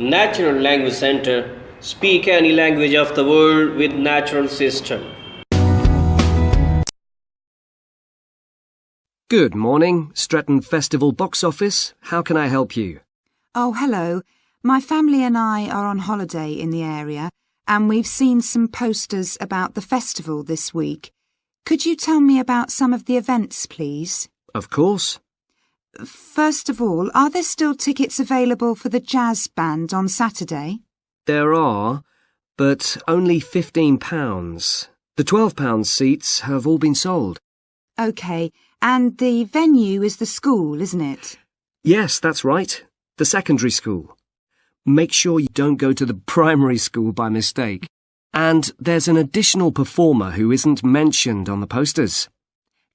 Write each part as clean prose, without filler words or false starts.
Natural Language Center. Speak any language of the world with natural system. Good morning, Stretton Festival box office. How can I help you? Oh, hello. My family and I are on holiday in the area and we've seen some posters about the festival this week. Could you tell me about some of the events, please? Of course. First of all, are there still tickets available for the jazz band on Saturday? There are, but only £15. The £12 seats have all been sold. OK, and the venue is the school, isn't it? Yes, that's right. The secondary school. Make sure you don't go to the primary school by mistake. And there's an additional performer who isn't mentioned on the posters.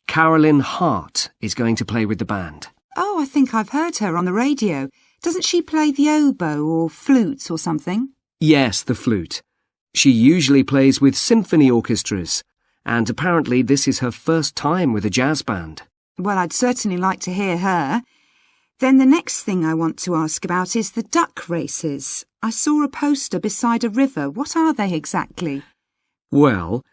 Carolyn Hart is going to play with the band. Oh, I think I've heard her on the radio. Doesn't she play the oboe or flute or something? Yes, the flute. She usually plays with symphony orchestras, and apparently this is her first time with a jazz band. Well, I'd certainly like to hear her. Then the next thing I want to ask about is the duck races. I saw a poster beside a river. What are they exactly? Well,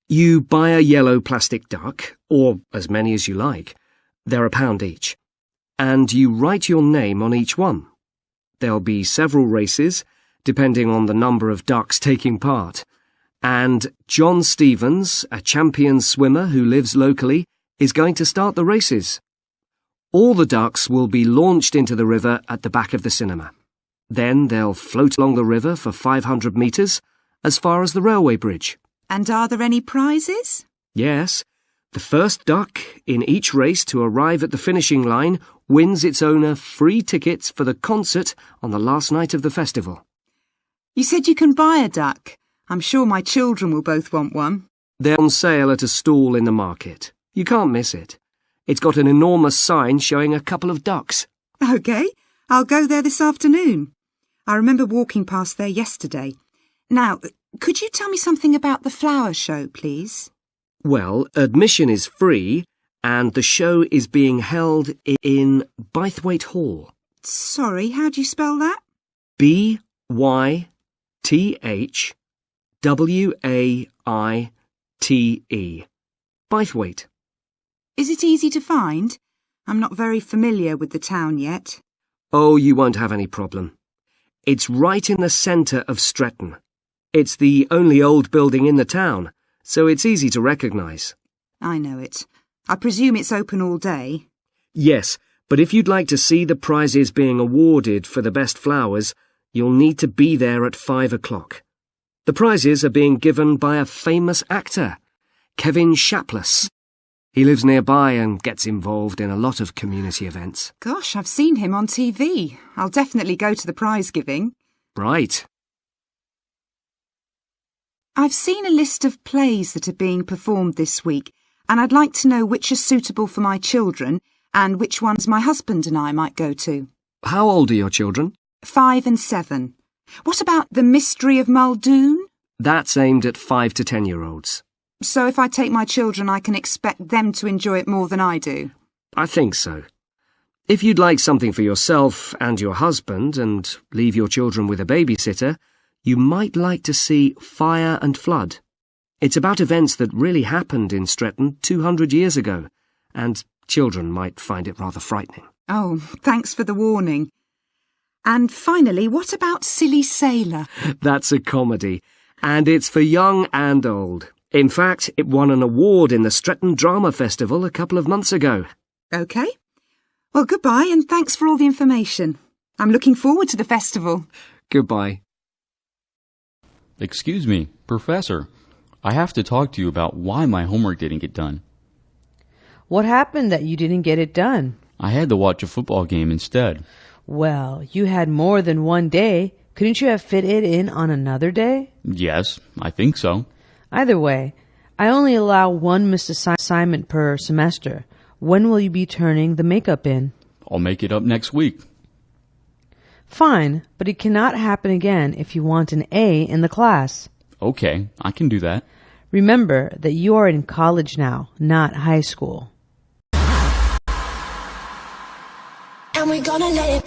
you buy a yellow plastic duck, or as many as you like. They're £1 each. And you write your name on each one. There'll be several races, depending on the number of ducks taking part. And John Stevens, a champion swimmer who lives locally, is going to start the races. All the ducks will be launched into the river at the back of the cinema. Then they'll float along the river for 500 metres, as far as the railway bridge. And are there any prizes? Yes. The first duck in each race to arrive at the finishing line wins its owner free tickets for the concert on the last night of the festival. You said you can buy a duck. I'm sure my children will both want one. They're on sale at a stall in the market. You can't miss it. It's got an enormous sign showing a couple of ducks. OK, I'll go there this afternoon. I remember walking past there yesterday. Now, could you tell me something about the flower show, please? Well, admission is free, and the show is being held in Bythwaite Hall. Sorry, how do you spell that? Bythwaite. Bythwaite. Is it easy to find? I'm not very familiar with the town yet. Oh, you won't have any problem. It's right in the centre of Stretton. It's the only old building in the town, so it's easy to recognise. I know it. I presume it's open all day? Yes, but if you'd like to see the prizes being awarded for the best flowers, you'll need to be there at 5 o'clock. The prizes are being given by a famous actor, Kevin Shapless. He lives nearby and gets involved in a lot of community events. Gosh, I've seen him on TV. I'll definitely go to the prize giving. Right. I've seen a list of plays that are being performed this week, and I'd like to know which are suitable for my children and which ones my husband and I might go to. How old are your children? 5 and 7. What about The Mystery of Muldoon? That's aimed at 5 to 10-year-olds. So if I take my children, I can expect them to enjoy it more than I do? I think so. If you'd like something for yourself and your husband and leave your children with a babysitter, you might like to see Fire and Flood. It's about events that really happened in Stretton 200 years ago, and children might find it rather frightening. Oh, thanks for the warning. And finally, what about Silly Sailor? That's a comedy, and it's for young and old. In fact, it won an award in the Stretton Drama Festival a couple of months ago. OK. Well, goodbye and thanks for all the information. I'm looking forward to the festival. Goodbye. Excuse me, Professor. I have to talk to you about why my homework didn't get done. What happened that you didn't get it done? I had to watch a football game instead. Well, you had more than one day. Couldn't you have fit it in on another day? Yes, I think so. Either way, I only allow one missed assignment per semester. When will you be turning the makeup in? I'll make it up next week. Fine, but it cannot happen again if you want an A in the class. Okay, I can do that. Remember that you are in college now, not high school. And we're gonna let it